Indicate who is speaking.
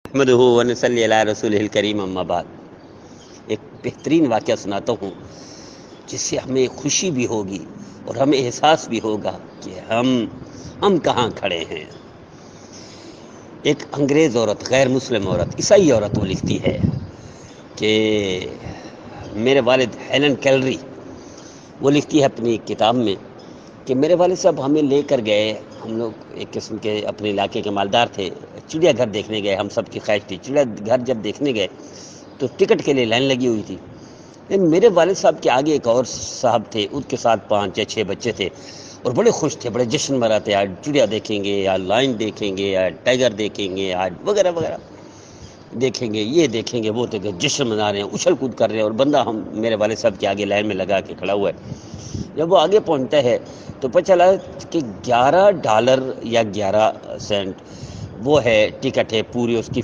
Speaker 1: احمدہ ونصلی علی رسولہ الکریم، اما بعد۔ ایک بہترین واقعہ سناتا ہوں جس سے ہمیں خوشی بھی ہوگی اور ہمیں احساس بھی ہوگا کہ ہم کہاں کھڑے ہیں۔ ایک انگریز عورت، غیر مسلم عورت، عیسائی عورت، وہ لکھتی ہے کہ میرے والد ہیلن کیلری، وہ لکھتی ہے اپنی کتاب میں کہ میرے والد صاحب ہمیں لے کر گئے، ہم لوگ ایک قسم کے اپنے علاقے کے مالدار تھے، چڑیا گھر دیکھنے گئے، ہم سب کی خواہش تھی چڑیا گھر جب دیکھنے گئے تو ٹکٹ کے لیے لائن لگی ہوئی تھی، لیکن میرے والد صاحب کے آگے ایک اور صاحب تھے، ان کے ساتھ 5 یا 6 بچے تھے اور بڑے خوش تھے، بڑے جشن مناتے، آج چڑیا دیکھیں گے، آج لائن دیکھیں گے، آج ٹائیگر دیکھیں گے، آج وغیرہ وغیرہ دیکھیں گے، یہ دیکھیں گے، وہ دیکھیں گے، جشن منا رہے ہیں، اچھل کود کر رہے ہیں، اور بندہ میرے والد صاحب کے آگے لائن میں لگا کے کھڑا ہوا ہے۔ جب وہ آگے پہنچتا ہے تو پتہ چلا کہ $11 یا 11 سینٹ وہ ہے ٹکٹ ہے، پوری اس کی